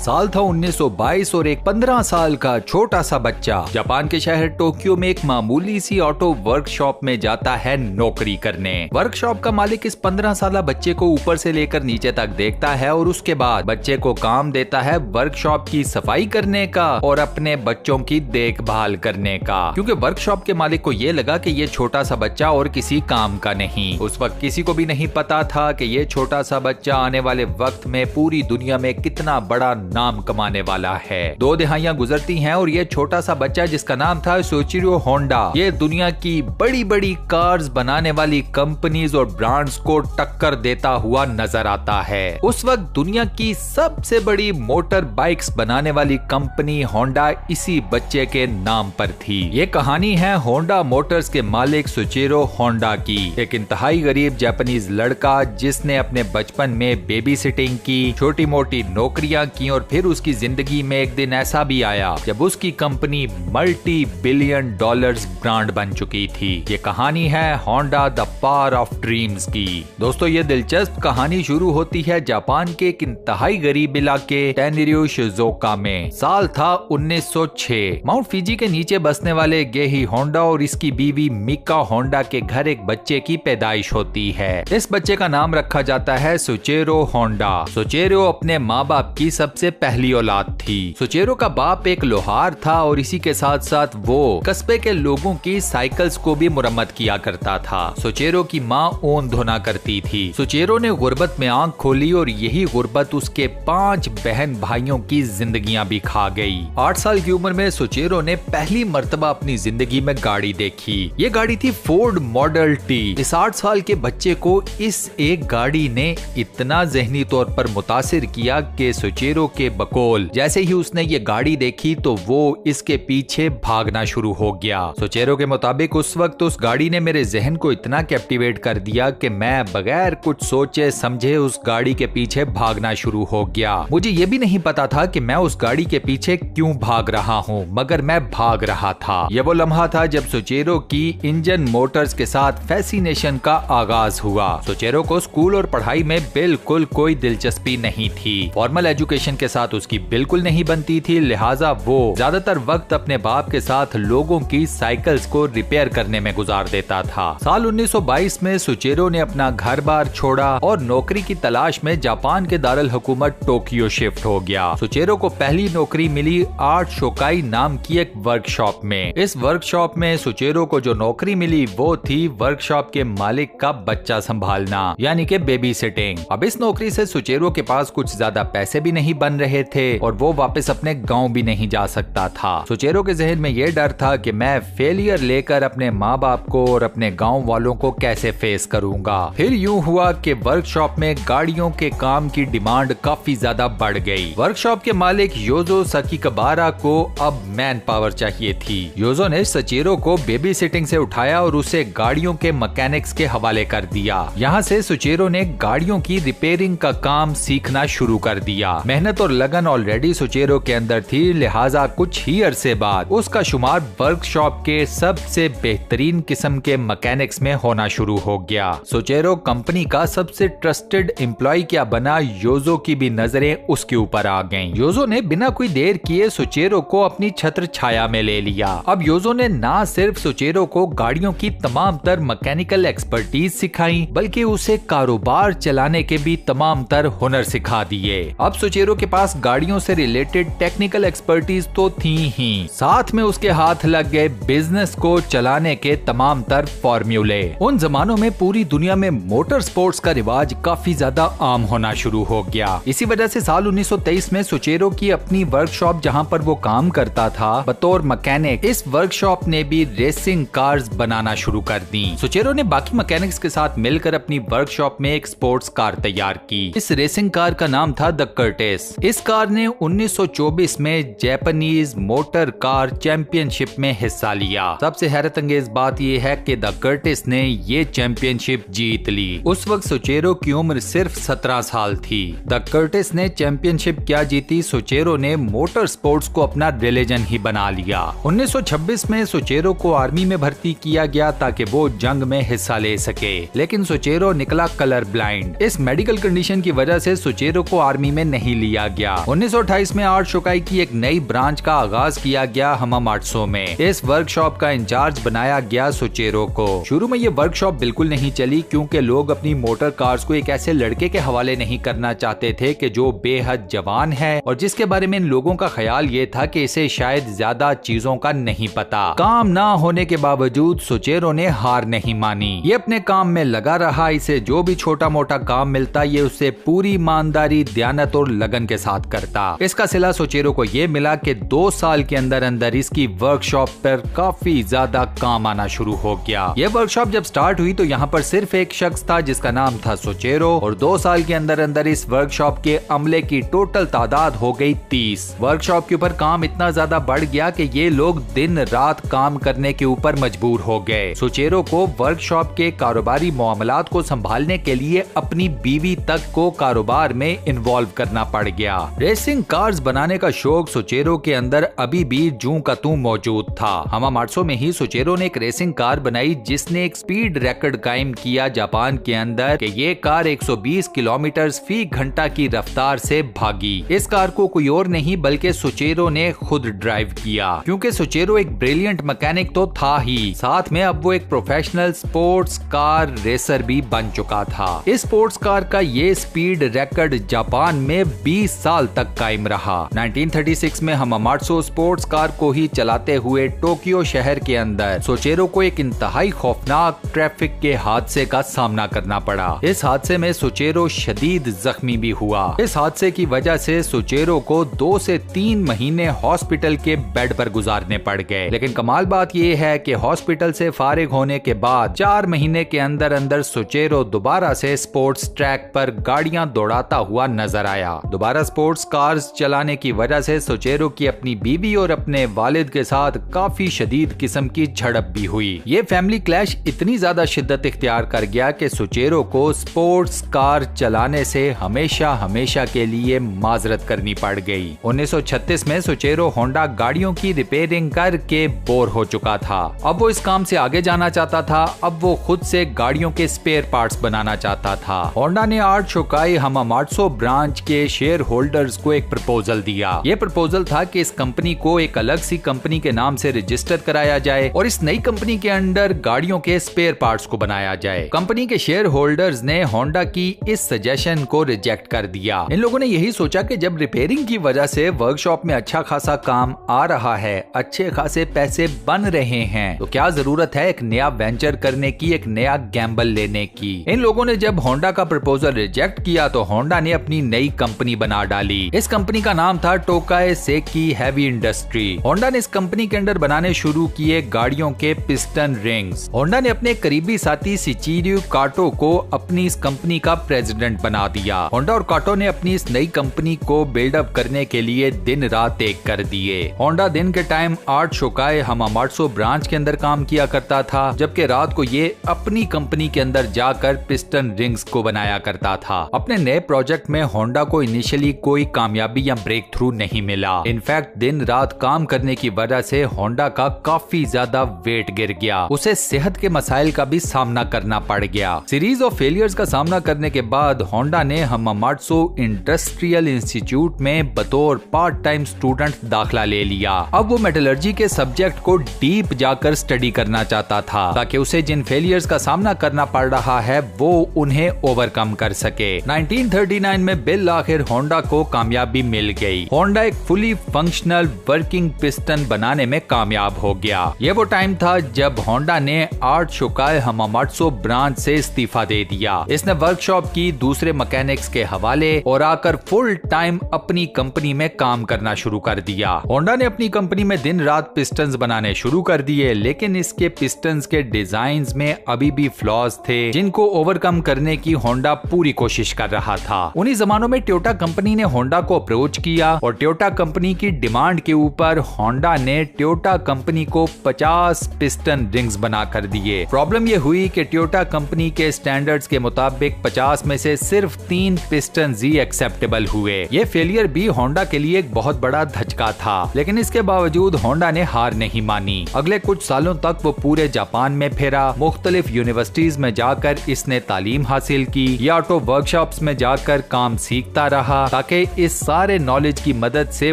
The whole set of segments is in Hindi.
साल था 1922 और एक 15 साल का छोटा सा बच्चा जापान के शहर टोक्यो में एक मामूली सी ऑटो वर्कशॉप में जाता है नौकरी करने। वर्कशॉप का मालिक इस 15 साल बच्चे को ऊपर से लेकर नीचे तक देखता है और उसके बाद बच्चे को काम देता है वर्कशॉप की सफाई करने का और अपने बच्चों की देखभाल करने का, क्योंकि वर्कशॉप के मालिक को ये लगा कि ये छोटा सा बच्चा और किसी काम का नहीं। उस वक्त किसी को भी नहीं पता था कि ये छोटा सा बच्चा आने वाले वक्त में पूरी दुनिया में कितना बड़ा नाम कमाने वाला है। 2 दिहाइयां गुजरती हैं और ये छोटा सा बच्चा जिसका नाम था सोइचिरो होंडा, ये दुनिया की बड़ी बड़ी कार्स बनाने वाली कंपनीज और ब्रांड्स को टक्कर देता हुआ नजर आता है। उस वक्त दुनिया की सबसे बड़ी मोटर बाइक्स बनाने वाली कंपनी होंडा इसी बच्चे के नाम पर थी। ये कहानी है होंडा मोटर्स के मालिक सोइचिरो होंडा की, एक इंतहाई गरीब जापानीज लड़का जिसने अपने बचपन में बेबी सिटिंग की, छोटी मोटी नौकरियां की और फिर उसकी जिंदगी में एक दिन ऐसा भी आया जब उसकी company multi billion dollars brand बन चुकी थी। ये कहानी है Honda the power of dreams की। दोस्तों, ये दिलचस्प कहानी शुरू होती है जापान के एक इंतहाई गरीब इलाके टेनरियो शिजुओका में। साल था 1906। माउंट फिजी के नीचे बसने वाले गेही होंडा और इसकी बीवी मिका होंडा के घर एक बच्चे की पैदाइश होती है। इस बच्चे का नाम रखा जाता है सोइचिरो होंडा। सोइचिरो अपने माँ बाप की सबसे पहली औलाद थी। सोइचिरो का बाप एक लोहार था और इसी के साथ साथ वो कस्बे के लोगों की साइकिल्स को भी मुरम्मत किया करता था। सोइचिरो की माँ ऊन धोना करती थी। सोइचिरो ने गुर्बत में आंख खोली और यही गुर्बत उसके 5 बहन भाइयों की जिंदगियां भी खा गई। 8 साल की उम्र में सोइचिरो ने पहली मर्तबा अपनी जिंदगी में गाड़ी देखी। ये गाड़ी थी फोर्ड मॉडल टी। इस 8 साल के बच्चे को इस एक गाड़ी ने इतना जहनी तौर पर मुतासिर किया कि सोइचिरो के बकौल जैसे ही उसने ये गाड़ी देखी तो वो इसके पीछे भागना शुरू हो गया। सोइचिरो के मुताबिक उस वक्त उस गाड़ी ने मेरे जहन को इतना कैप्टिवेट कर दिया कि मैं बगैर कुछ सोचे समझे उस गाड़ी के पीछे भागना शुरू हो गया। मुझे ये भी नहीं पता था कि मैं उस गाड़ी के पीछे क्यों भाग रहा हूँ, मगर मैं भाग रहा था। यह वो लम्हा था जब सोइचिरो की इंजन मोटर्स के साथ फैसिनेशन का आगाज हुआ। सोइचिरो को स्कूल और पढ़ाई में बिल्कुल कोई दिलचस्पी नहीं थी। फॉर्मल एजुकेशन के साथ उसकी बिल्कुल नहीं बनती थी, लिहाजा वो ज्यादातर वक्त अपने बाप के साथ लोगों की साइकिल्स को रिपेयर करने में गुजार देता था। साल 1922 में सोइचिरो ने अपना घर बार छोड़ा और नौकरी की तलाश में जापान के दारुल हुकूमत टोक्यो शिफ्ट हो गया। सोइचिरो को पहली नौकरी मिली आर्ट शोकाई नाम की एक वर्कशॉप में। इस वर्कशॉप में सोइचिरो को जो नौकरी मिली वो थी वर्कशॉप के मालिक का बच्चा संभालना, यानी कि बेबी सिटिंग। अब इस नौकरी से सोइचिरो के पास कुछ ज्यादा पैसे भी नहीं बन रहे थे और वो वापस अपने गांव भी नहीं जा सकता था। सोइचिरो के जहन में ये डर था कि मैं फेलियर लेकर अपने माँ बाप को और अपने गांव वालों को कैसे फेस करूंगा। फिर यूं हुआ कि वर्कशॉप में गाड़ियों के काम की डिमांड काफी ज्यादा बढ़ गई। वर्कशॉप के मालिक योजो साकिकाबारा को अब मैन पावर चाहिए थी। योजो ने सोइचिरो को बेबी सिटिंग से उठाया और उसे गाड़ियों के मैकेनिक्स के हवाले कर दिया। यहाँ से सोइचिरो ने गाड़ियों की रिपेयरिंग का काम सीखना शुरू कर दिया। मेहनत और लगन ऑलरेडी सोइचिरो के अंदर थी, लिहाजा कुछ ही अरसे बाद उसका शुमार वर्कशॉप के सबसे बेहतरीन किस्म के मैकेनिक्स में होना शुरू हो गया। सोइचिरो कंपनी का सबसे ट्रस्टेड एम्प्लॉय क्या बना, योजो की भी नजरें उसके ऊपर आ गईं। योजो ने बिना कोई देर किए सोइचिरो को अपनी छत्र छाया में ले लिया। अब योजो ने ना सिर्फ सोइचिरो को गाड़ियों की तमाम तर मैकेनिकल एक्सपर्टीज सिखाई, बल्कि उसे कारोबार चलाने के भी तमाम तर हुनर सिखा दिए। अब सोइचिरो के पास गाड़ियों से रिलेटेड टेक्निकल एक्सपर्टीज तो थी ही, साथ में उसके हाथ लग गए बिजनेस को चलाने के तमाम तर फॉर्मूले। उन जमानों में पूरी दुनिया में मोटर स्पोर्ट्स का रिवाज काफी ज्यादा आम होना शुरू हो गया। इसी वजह से साल 1923 में सोइचिरो की अपनी वर्कशॉप जहां पर वो काम करता था बतौर मैकेनिक, इस वर्कशॉप ने भी रेसिंग कार्स बनाना शुरू कर दी। सोइचिरो ने बाकी मैकेनिक्स के साथ मिलकर अपनी वर्कशॉप में एक स्पोर्ट्स कार तैयार की। इस रेसिंग कार का नाम था द कर्टिस। इस कार ने 1924 में जापानीज मोटर कार चैंपियनशिप में हिस्सा लिया। सबसे हैरत अंगेज बात यह है कि द कर्टिस ने ये चैंपियनशिप जीत ली। उस वक्त सोइचिरो की उम्र सिर्फ 17 साल थी। द कर्टिस ने चैंपियनशिप क्या जीती, सोइचिरो ने मोटर स्पोर्ट्स को अपना रिलीजन ही बना लिया। 1926 में सोइचिरो को आर्मी में भर्ती किया गया ताकि वो जंग में हिस्सा ले सके, लेकिन सोइचिरो निकला कलर ब्लाइंड। इस मेडिकल कंडीशन की वजह से सोइचिरो को आर्मी में नहीं लिया गया। 1928 में आर्ट शोकाई की एक नई ब्रांच का आगाज किया गया हमामात्सु में। इस वर्कशॉप का इंचार्ज बनाया गया सोचेरो को। शुरू में ये वर्कशॉप बिल्कुल नहीं चली क्योंकि लोग अपनी मोटर कार्स को एक ऐसे लड़के के हवाले नहीं करना चाहते थे कि जो बेहद जवान है और जिसके बारे में इन लोगों का ख्याल ये था कि इसे शायद ज्यादा चीजों का नहीं पता। काम ना होने के बावजूद सोचेरो ने हार नहीं मानी। ये अपने काम में लगा रहा। इसे जो भी छोटा मोटा काम मिलता ये उसे पूरी ईमानदारी, दयानत और लगन के साथ करता। इसका सिला सोचेरो को ये मिला कि 2 साल के अंदर अंदर इसकी वर्कशॉप पर काफी ज्यादा काम आना शुरू हो गया। ये वर्कशॉप जब स्टार्ट हुई तो यहाँ पर सिर्फ एक शख्स था जिसका नाम था सोचेरो और 2 साल के अंदर अंदर इस वर्कशॉप के अमले की टोटल तादाद हो गई 30। वर्कशॉप के ऊपर काम इतना ज्यादा बढ़ गया कि ये लोग दिन रात काम करने के ऊपर मजबूर हो गए। सोचेरो को वर्कशॉप के कारोबारी मामलात को संभालने के लिए अपनी बीवी तक को कारोबार में इन्वॉल्व करना पड़ गया। रेसिंग कार्स बनाने का शौक सोचेरो के अंदर अभी भी जूं का तू मौजूद था। हमामात्सु में ही सोचेरो ने एक रेसिंग कार बनाई जिसने एक स्पीड रिकॉर्ड कायम किया जापान के अंदर कि ये कार 120 किलोमीटर फी घंटा की रफ्तार से भागी। इस कार को कोई और नहीं बल्कि सोचेरो ने खुद ड्राइव किया। क्योंकि सोचेरो एक ब्रिलियंट मैकेनिक तो था ही, साथ में अब वो एक प्रोफेशनल स्पोर्ट्स कार रेसर भी बन चुका था। इस स्पोर्ट्स कार का ये स्पीड रिकॉर्ड जापान में 20 साल तक कायम रहा। 1936 में हमामात्सु स्पोर्ट्स कार को ही चलाते हुए टोक्यो शहर के अंदर सोचेरो को एक इंतहाई खौफनाक ट्रैफिक के हादसे का सामना करना पड़ा। इस हादसे में सोचेरो शदीद जख्मी भी हुआ। इस हादसे की वजह से सोचेरो को 2 से 3 महीने हॉस्पिटल के बेड पर गुजारने पड़ गए। लेकिन कमाल बात यह है कि हॉस्पिटल से फारिग होने के बाद 4 महीने के अंदर अंदर सोचेरो दोबारा से स्पोर्ट्स ट्रैक पर गाड़ियां दौड़ाता हुआ नजर आया। दोबारा स्पोर्ट्स कार्स चलाने की वजह से सोचेरो की अपनी बीवी और अपने वालिद के साथ काफी शदीद किस्म की झड़प भी हुई। ये फैमिली क्लैश इतनी ज्यादा शिद्दत इख्तियार कर गया कि सोचेरो को स्पोर्ट्स कार चलाने से हमेशा हमेशा के लिए माजरत करनी पड़ गई। 1936 में सोचेरो होंडा गाड़ियों की रिपेयरिंग करके बोर हो चुका था। अब वो इस काम से आगे जाना चाहता था। अब वो खुद से गाड़ियों के स्पेयर पार्ट्स बनाना चाहता था। होंडा ने आर्ट शोकाई हमामात्सु ब्रांच के शेयर होल्डर्स को एक प्रपोजल दिया। ये प्रपोजल था कि इस कंपनी को एक अलग सी कंपनी के नाम से रजिस्टर कराया जाए और इस नई कंपनी के अंडर गाड़ियों के स्पेयर पार्ट्स को बनाया जाए। कंपनी के शेयर होल्डर्स ने होंडा की इस सजेशन को रिजेक्ट कर दिया। इन लोगों ने यही सोचा कि जब रिपेयरिंग की वजह से वर्कशॉप में अच्छा खासा काम आ रहा है, अच्छे खासे पैसे बन रहे हैं, तो क्या जरूरत है एक नया वेंचर करने की, एक नया गैम्बल लेने की। इन लोगों ने जब होंडा का प्रपोजल रिजेक्ट किया तो होंडा ने अपनी नई कंपनी बना डाली। इस कंपनी का नाम था टोकाई सेकी हैवी इंडस्ट्री। होंडा ने इस कंपनी के अंदर बनाने शुरू किए गाड़ियों के पिस्टन रिंग्स। होंडा ने अपने करीबी साथी शिचिरू काटो को अपनी इस कंपनी का प्रेसिडेंट बना दिया। होंडा और काटो ने अपनी इस नई कंपनी को बिल्डअप करने के लिए दिन रात एक कर दिए। होंडा दिन के टाइम आर्ट शोकाई हमामात्सु ब्रांच के अंदर काम किया करता था, जबकि रात को ये अपनी कंपनी के अंदर जाकर पिस्टन रिंग्स को बनाया करता था। अपने नए प्रोजेक्ट में होंडा को इनिशियली कोई कामयाबी या ब्रेक थ्रू नहीं मिला। इनफैक्ट दिन रात काम करने की वजह से होंडा का काफी ज्यादा वेट गिर गया। उसे सेहत के मसाइल का भी सामना करना पड़ गया। सीरीज ऑफ फेलियर्स का सामना करने के बाद होंडा ने हमामात्सु इंडस्ट्रियल इंस्टीट्यूट में बतौर पार्ट टाइम स्टूडेंट दाखिला ले लिया। अब वो मेटलर्जी के सब्जेक्ट को डीप जाकर स्टडी करना चाहता था ताकि उसे जिन फेलियर्स का सामना करना पड़ रहा है वो उन्हें ओवरकम कर सके। 1939 में बिल आखिर होंडा को कामयाबी मिल गई। होंडा एक फुली फंक्शनल वर्किंग पिस्टन बनाने में कामयाब हो गया। ये वो टाइम था जब होंडा ने आर्ट शोकाई हमामात्सु ब्रांच से इस्तीफा दे दिया। इसने वर्कशॉप की दूसरे मैकेनिक्स के हवाले और आकर फुल टाइम अपनी कंपनी में काम करना शुरू कर दिया। होंडा ने अपनी कंपनी में दिन रात पिस्टन्स बनाने शुरू कर दिए, लेकिन इसके पिस्टन्स के डिजाइन्स में अभी भी फ्लॉज थे जिनको ओवरकम करने की होंडा पूरी कोशिश कर रहा था। उन्हीं जमानों में टोयोटा कंपनी ने होंडा को अप्रोच किया और टोयोटा कंपनी की डिमांड के ऊपर होंडा ने टोयोटा कंपनी को 50 पिस्टन रिंग्स बना कर दिए। प्रॉब्लम ये हुई कि टोयोटा कंपनी के स्टैंडर्ड्स के मुताबिक 50 में से सिर्फ 3 पिस्टन ही एक्सेप्टेबल हुए। ये फेलियर भी होंडा के लिए एक बहुत बड़ा धचका था, लेकिन इसके बावजूद होंडा ने हार नहीं मानी। अगले कुछ सालों तक वो पूरे जापान में फिरा, मुख्तलिफ यूनिवर्सिटीज में जाकर इसने तालीम हासिल की या ऑटो वर्कशॉप्स में जाकर काम सीखता रहा ताकि इस सारे नॉलेज की मदद से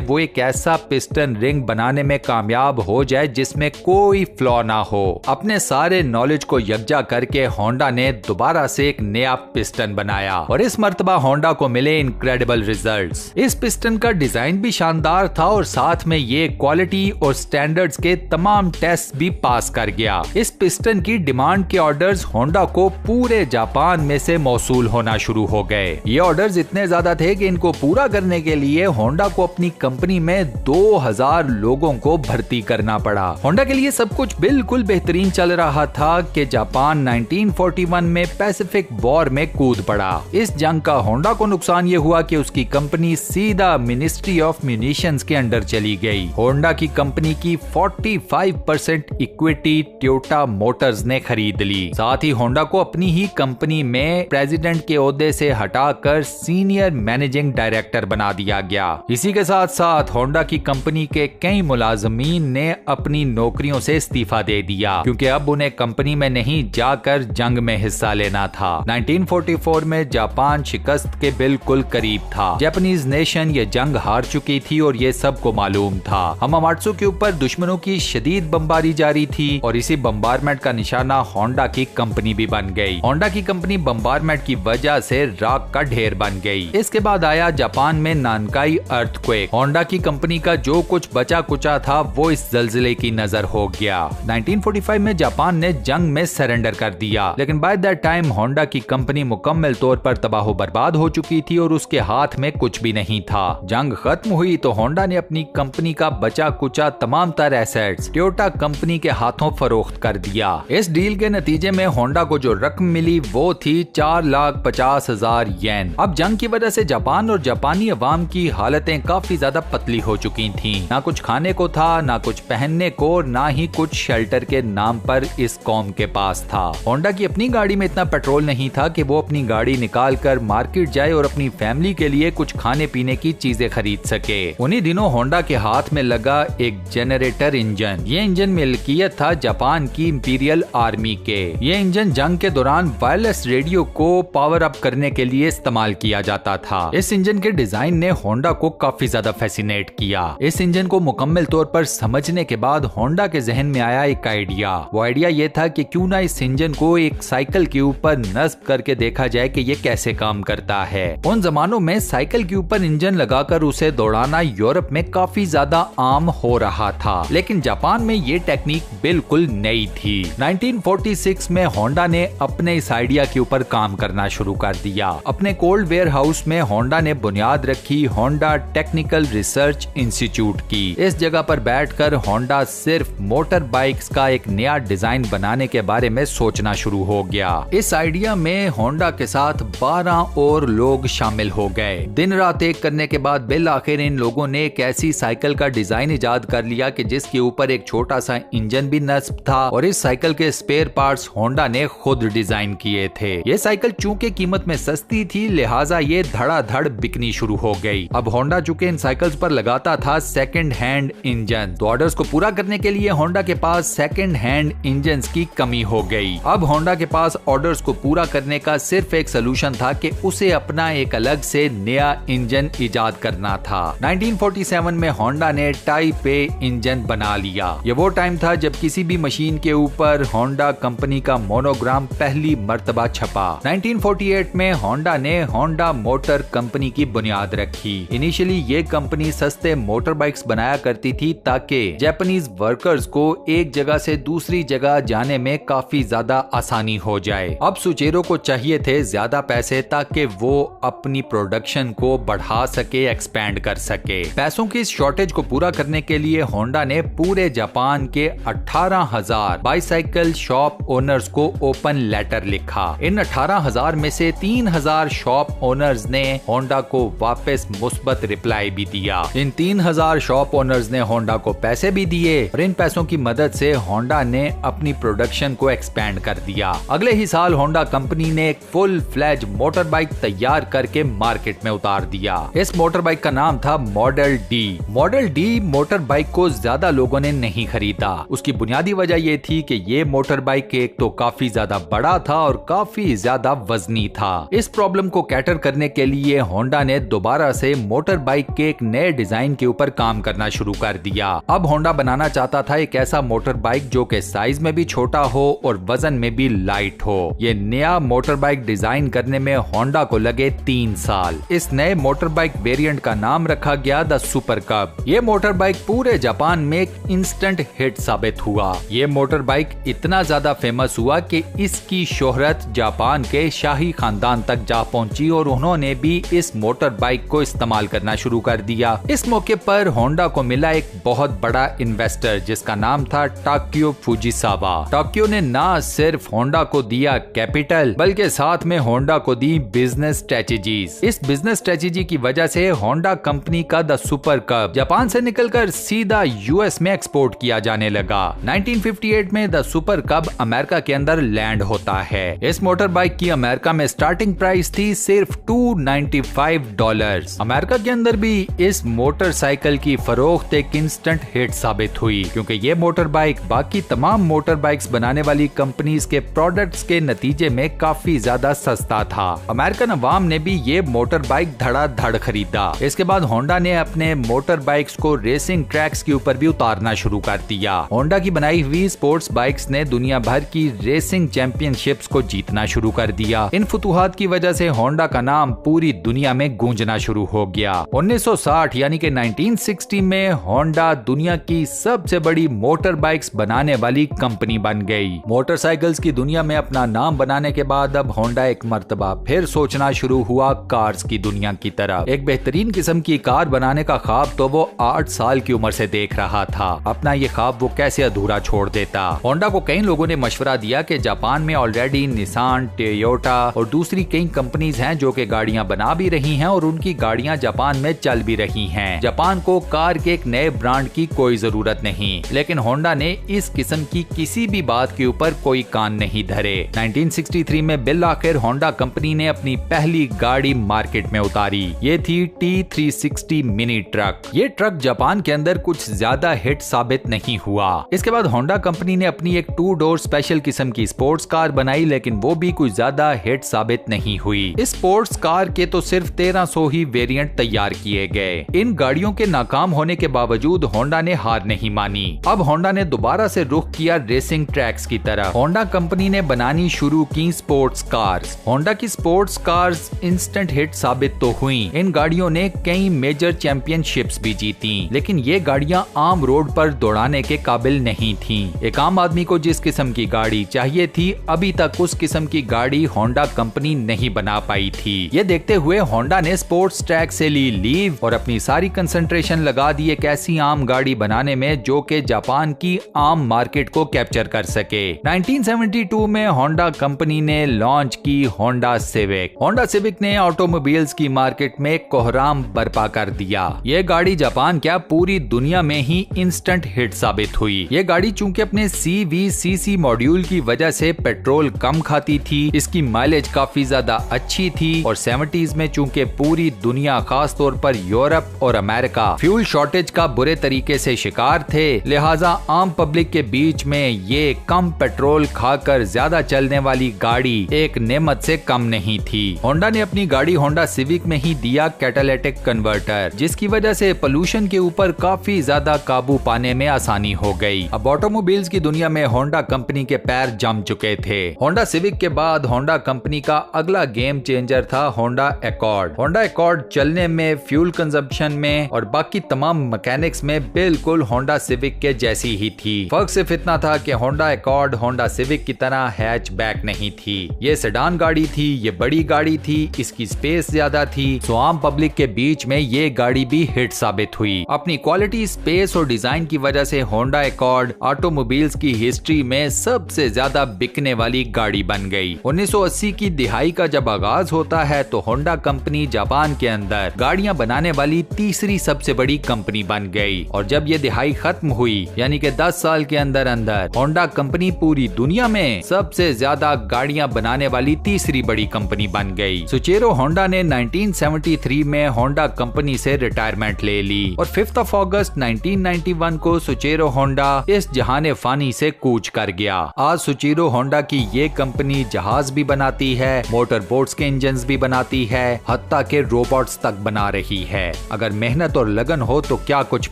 वो एक ऐसा पिस्टन रिंग बनाने में कामयाब हो जाए जिसमें कोई फ्लॉ ना हो। अपने सारे नॉलेज को यकजा करके होंडा ने दोबारा से एक नया पिस्टन बनाया और इस मर्तबा होंडा को मिले इनक्रेडिबल रिजल्ट्स। इस पिस्टन का डिजाइन भी शानदार था और साथ में ये क्वालिटी और स्टैंडर्ड्स के तमाम टेस्ट भी पास कर गया। इस पिस्टन की डिमांड के ऑर्डर्स होंडा को पूरे जापान में से मौसूल होना शुरू हो गए। ये ऑर्डर्स इतने ज्यादा थे कि इनको पूरा करने के लिए होंडा को अपनी कंपनी में 2000 लोगों को भर्ती करना पड़ा। होंडा के लिए सब कुछ बिल्कुल बेहतरीन चल रहा था कि जापान 1941 में पैसिफिक वॉर में कूद पड़ा। इस जंग का होंडा को नुकसान ये हुआ कि उसकी कंपनी सीधा मिनिस्ट्री ऑफ म्यूनिशंस के अंडर चली गई। होंडा की कंपनी की 45% इक्विटी टोयोटा मोटर्स ने खरीद ली। साथ ही होंडा को अपनी ही कंपनी में प्रेसिडेंट के ओहदे से हटाकर सीनियर मैनेजिंग डायरेक्टर बना दिया गया। इसी के साथ साथ होंडा की कंपनी के कई मुलाजमीन ने अपनी नौकरियों से इस्तीफा दे दिया क्योंकि अब उन्हें कंपनी में नहीं जाकर जंग में हिस्सा लेना था। 1944 में जापान शिकस्त के बिल्कुल करीब था। जापानीज नेशन ये जंग हार चुकी थी और ये सबको मालूम था। हमामात्सु के ऊपर दुश्मनों की शदीद बमबारी जारी थी और इसी बमबारमेंट का निशाना होंडा की कंपनी भी बन गई। होंडा की कंपनी बमबारमेंट की वजह से राख का ढेर बन गई। इसके बाद आया जापान में नानकाई अर्थक्वेक। होंडा की कंपनी का जो कुछ बचा कुचा था वो इस जल्जले की नजर हो गया। 1945 में जापान ने जंग में सरेंडर कर दिया, लेकिन बाय दैट टाइम होंडा की कंपनी मुकम्मल तौर पर तबाह बर्बाद हो चुकी थी और उसके हाथ में कुछ भी नहीं था। जंग खत्म हुई तो होंडा ने अपनी कंपनी का बचा कुचा तमाम तर एसेट्स टोयोटा कंपनी के हाथों फरोख्त कर दिया। इस डील के नतीजे में होंडा को जो रकम मिली वो थी 4,50,000 येन। अब जंग की वजह से जापान और जापानी अवाम की हालतें काफी ज्यादा पतली हो चुकी थीं। ना कुछ खाने को था, ना कुछ पहनने को, ना ही कुछ शेल्टर के नाम पर इस कौम के पास था। होंडा की अपनी गाड़ी में इतना पेट्रोल नहीं था कि वो अपनी गाड़ी निकाल कर मार्केट जाए और अपनी फैमिली के लिए कुछ खाने पीने की चीजें खरीद सके। उन्हीं दिनों होंडा के हाथ में लगा एक जनरेटर इंजन। ये इंजन मिल्कियत था जापान की इंपीरियल आर्मी के। ये इंजन जंग के दौरान वायरलेस रेडियो को पावर अप करने के लिए इस्तेमाल किया जाता था। इस इंजन के डिजाइन ने होंडा को काफी ज्यादा फैसिनेट किया। इस इंजन को मुकम्मल तौर पर समझने के बाद होंडा के जहन में आया एक आइडिया। वो आइडिया ये था कि क्यों ना इस इंजन को एक साइकिल के ऊपर नस्ब करके देखा जाए कि ये कैसे काम करता है। उन जमानों में साइकिल के ऊपर इंजन लगाकर उसे दौड़ाना यूरोप में काफी ज्यादा आम हो रहा था, लेकिन जापान में ये टेक्निक बिल्कुल नई थी। 1946 में होंडा ने अपने इस आइडिया के ऊपर काम करना शुरू कर दिया। अपने कोल्ड वेयर हाउस में होंडा ने बुनियाद रखी होंडा टेक्निकल रिसर्च इंस्टीट्यूट की। इस जगह पर बैठकर होंडा सिर्फ मोटर बाइक्स का एक नया डिजाइन बनाने के बारे में सोचना शुरू हो गया। इस आइडिया में होंडा के साथ 12 और लोग शामिल हो गए। दिन रात एक करने के बाद बिल आखिर इन लोगों ने एक ऐसी साइकिल का डिजाइन इजाद कर लिया कि जिसके ऊपर एक छोटा सा इंजन भी नस्ब था और इस साइकिल के स्पेयर पार्ट्स होंडा ने खुद डिजाइन किए थे। ये साइकिल चूंकि कीमत में सस्ती थी लिहाजा ये धड़ाधड़ बिकनी शुरू हो गई। अब होंडा चूंकि इन साइकिल्स पर लगाता था सेकंड हैंड इंजन, तो ऑर्डर्स को पूरा करने के लिए होंडा के पास सेकंड हैंड इंजन्स की कमी हो गई। अब होंडा के पास ऑर्डर्स को पूरा करने का सिर्फ एक सोल्यूशन था कि उसे अपना एक अलग से नया इंजन इजाद करना था। 1947 में होंडा ने टाइप ए इंजन बना लिया। ये वो टाइम था जब किसी भी मशीन के ऊपर होंडा कंपनी का मोनोग्राम पहली मर्तबा छपा। 1948 में होंडा ने होंडा मोटर कंपनी की बुनियाद रखी। इनिशियली ये कंपनी सस्ते मोटर बाइक्स बनाया करती थी ताकि जापानीज वर्कर्स को एक जगह से दूसरी जगह जाने में काफी ज्यादा आसानी हो जाए। अब सुचेरो को चाहिए थे ज्यादा पैसे ताकि वो अपनी प्रोडक्शन को बढ़ा सके, एक्सपैंड कर सके। पैसों की इस शॉर्टेज को पूरा करने के लिए होंडा ने पूरे जापान के 18,000 बाइसाइकिल शॉप ओनर्स को ओपन लेटर लिखा। इन 18,000 में से 3,000 शॉप ओनर्स ने होंडा को वापस मुस्बत रिप्लाई भी दिया। इन 3,000 शॉप ओनर्स ने होंडा को पैसे भी दिए और इन पैसों की मदद से होंडा ने अपनी प्रोडक्शन को एक्सपैंड कर दिया। अगले ही साल होंडा कंपनी ने एक फुल फ्लैज मोटर बाइक तैयार करके मार्केट में उतार दिया। इस मोटर बाइक का नाम था model D. Model D motor bike को ज्यादा लोगों ने नहीं खरीदा। उसकी बुनियादी वजह यह थी कि ये मोटर बाइक एक तो काफी ज्यादा बड़ा था और काफी ज्यादा वजनी था। इस प्रॉब्लम को कैटर करने के लिए होंडा होंडा ने दोबारा से मोटर बाइक के एक नए डिजाइन के ऊपर काम करना शुरू कर दिया। अब होंडा बनाना चाहता था एक ऐसा मोटर बाइक जो कि साइज में भी छोटा हो और वजन में भी लाइट हो। ये नया मोटर बाइक डिजाइन करने में होंडा को लगे 3 साल। इस नए मोटर बाइक वेरिएंट का नाम रखा गया द सुपर कब। ये मोटर बाइक पूरे जापान में एक इंस्टेंट हिट साबित हुआ। ये मोटर बाइक इतना ज्यादा फेमस हुआ कि इसकी शोहरत जापान के शाही खानदान तक जा पहुंची और उन्होंने भी इस मोटर बाइक को इस्तेमाल करना शुरू कर दिया। इस मौके पर होंडा को मिला एक बहुत बड़ा इन्वेस्टर जिसका नाम था टाकियो फुजिसावा। टाकियो ने ना सिर्फ होंडा को दिया कैपिटल बल्कि साथ में होंडा को दी बिजनेस स्ट्रेटेजीज। इस बिजनेस स्ट्रेटेजी की वजह से होंडा कंपनी का द सुपर कब जापान से निकलकर सीधा यूएस में एक्सपोर्ट किया जाने लगा। 1958 में द सुपर कब अमेरिका के अंदर लैंड होता है। इस मोटर बाइक की अमेरिका में स्टार्टिंग प्राइस थी सिर्फ $295। अमेरिका के अंदर भी इस मोटरसाइकिल की फरोख्त एक इंस्टेंट हिट साबित हुई क्योंकि ये मोटर बाइक बाकी तमाम मोटर बाइक्स बनाने वाली कंपनीज के प्रोडक्ट्स के नतीजे में काफी ज्यादा सस्ता था। अमेरिकन अवाम ने भी ये मोटर बाइक धड़ाधड़ खरीदा। इसके बाद होंडा ने अपने मोटर बाइक्स को रेसिंग ट्रैक्स के ऊपर भी उतारना शुरू कर दिया। होंडा की बनाई हुई स्पोर्ट्स बाइक्स ने दुनिया भर की रेसिंग चैंपियनशिप्स को जीतना शुरू कर दिया। इन फतूहात की वजह से होंडा का नाम पूरी दुनिया में गूंजना शुरू हो गया। 1960 यानी कि 1960 में होंडा दुनिया की सबसे बड़ी मोटर बाइक्स बनाने वाली कंपनी बन गई। मोटरसाइकिल्स की दुनिया में अपना नाम बनाने के बाद अब होंडा एक मर्तबा फिर सोचना शुरू हुआ कार्स की दुनिया की तरफ। एक बेहतरीन किस्म की कार बनाने का ख्वाब तो वो 8 साल की उम्र से देख रहा था। अपना ये ख्वाब वो कैसे अधूरा छोड़ देता। होंडा को कई लोगों ने मशवरा दिया कि जापान में ऑलरेडी निसान, टोयोटा और दूसरी कई कंपनीज हैं जो कि गाड़ियां बना भी रही हैं और उनकी गाड़ियां जापान में चल भी रही हैं। जापान को कार के एक नए ब्रांड की कोई जरूरत नहीं। लेकिन होंडा ने इस किस्म की किसी भी बात के ऊपर कोई कान नहीं धरे। 1963 में बिल आखिर होंडा कंपनी ने अपनी पहली गाड़ी मार्केट में उतारी। ये थी T360 मिनी ट्रक। ये ट्रक जापान के अंदर कुछ ज्यादा हिट साबित नहीं हुआ। इसके बाद होंडा कंपनी ने अपनी एक 2 डोर स्पेशल किस्म की स्पोर्ट्स कार बनाई लेकिन वो भी कुछ ज्यादा हिट साबित नहीं हुई। इस स्पोर्ट्स कार के तो सिर्फ 1300 ही वेरिएंट तैयार किए गए। इन गाड़ियों के नाकाम होने के बावजूद होंडा ने हार नहीं मानी। अब होंडा ने दोबारा से रुख किया रेसिंग ट्रैक्स की तरफ। होंडा कंपनी ने बनानी शुरू की स्पोर्ट्स कार्स। होंडा की स्पोर्ट्स कार्स इंस्टेंट हिट साबित तो हुई। इन गाड़ियों ने कई मेजर चैंपियनशिप्स भी जीती लेकिन ये गाड़ियां आम रोड पर दौड़ाने के काबिल नहीं थीं। एक आम आदमी को जिस किस्म की गाड़ी चाहिए थी अभी तक उस किस्म की गाड़ी होंडा कंपनी नहीं बना पाई थी। ये देखते हुए होंडा ने स्पोर्ट्स ट्रैक से ली लीव और अपनी सारी कंसंट्रेशन लगा दी एक ऐसी आम गाड़ी बनाने में जो कि जापान की आम मार्केट को कैप्चर कर सके। 1972 में होंडा कंपनी ने लॉन्च की होंडा सिविक। होंडा सिविक ने ऑटोमोबाइल्स की मार्केट में कोहराम बर्पा कर दिया। ये गाड़ी जापान क्या पूरी दुनिया में ही इंस्टेंट हिट साबित हुई। ये गाड़ी चूंकि अपने CVCC मॉड्यूल की वजह से पेट्रोल कम खाती थी, इसकी माइलेज काफी ज्यादा अच्छी थी और 70s में चूंकि पूरी दुनिया खास तौर पर यूरोप और अमेरिका फ्यूल शॉर्टेज का बुरे तरीके से शिकार थे, लिहाजा आम पब्लिक के बीच में ये कम पेट्रोल खाकर ज्यादा चलने वाली गाड़ी एक नेमत से कम नहीं थी। होंडा ने अपनी गाड़ी होंडा सिविक में ही दिया कैटालिटिक कन्वर्टर जिसकी वजह से पोल्यूशन के ऊपर काफी ज्यादा काबू पाने में आसानी हो गई। अब ऑटोमोबाइल्स की दुनिया में होंडा कंपनी के पैर जम चुके थे। होंडा सिविक के बाद होंडा कंपनी का अगला गेम चेंजर था होंडा एकॉर्ड। होंडा एकॉर्ड चलने में, फ्यूल कंजप्शन में और बाकी तमाम मैकेनिक्स में बिल्कुल होंडा सिविक के जैसी ही थी। फर्क सिर्फ इतना था कि होंडा एकॉर्ड होंडा सिविक की तरह हैचबैक नहीं थी। ये सेडान गाड़ी थी, ये बड़ी गाड़ी थी, इसकी स्पेस ज्यादा थी, तो आम पब्लिक के बीच में ये गाड़ी भी हिट साबित हुई। अपनी क्वालिटी, स्पेस और डिजाइन की वजह से होंडा एकॉर्ड ऑटोमोबाइल्स की हिस्ट्री में सबसे ज्यादा बिकने वाली गाड़ी बन गई। 1980 की दिहाई का जब आगाज होता है तो होंडा कंपनी जापान के अंदर गाड़ियां बनाने वाली तीसरी सबसे बड़ी कंपनी बन गई और जब ये दिहाई खत्म हुई यानी कि 10 साल के अंदर अंदर होंडा कंपनी पूरी दुनिया में सबसे ज्यादा गाड़ियां बनाने वाली तीसरी बड़ी कंपनी बन गई। सुचेरो होंडा ने 1973 में होंडा कंपनी से रिटायरमेंट ले ली और 5 अगस्त 1991 को सुचेरो होंडा इस जहाने फानी से कूच कर गया। आज सुचेरो होंडा की ये कंपनी जहाज भी बनाती है, मोटर बोट्स के इंजन भी बनाती है, हत्ता हत्ता के रोबोट्स तक बना रही है। अगर मेहनत और लगन हो तो क्या कुछ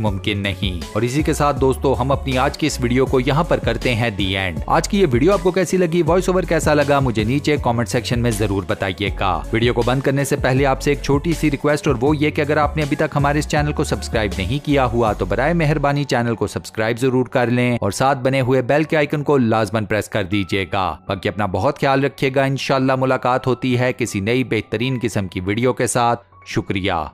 मुमकिन नहीं। और इसी के साथ दोस्तों हम अपनी आज की इस वीडियो को यहाँ पर करते हैं दी एंड। आज की ये वीडियो आपको कैसी लगी, वॉइस ओवर कैसा लगा, मुझे नीचे कमेंट सेक्शन में जरूर बताइएगा। वीडियो को बंद करने से पहले आपसे एक छोटी सी रिक्वेस्ट, और वो ये कि अगर आपने अभी तक हमारे इस चैनल को सब्सक्राइब नहीं किया हुआ तो बराए मेहरबानी चैनल को सब्सक्राइब जरूर कर लें और साथ बने हुए बेल के आइकन को लाजमन प्रेस कर दीजिएगा। बाकी अपना बहुत ख्याल रखिएगा। इंशाल्लाह मुलाकात होती है किसी नई बेहतरीन किस्म की वीडियो के साथ। शुक्रिया।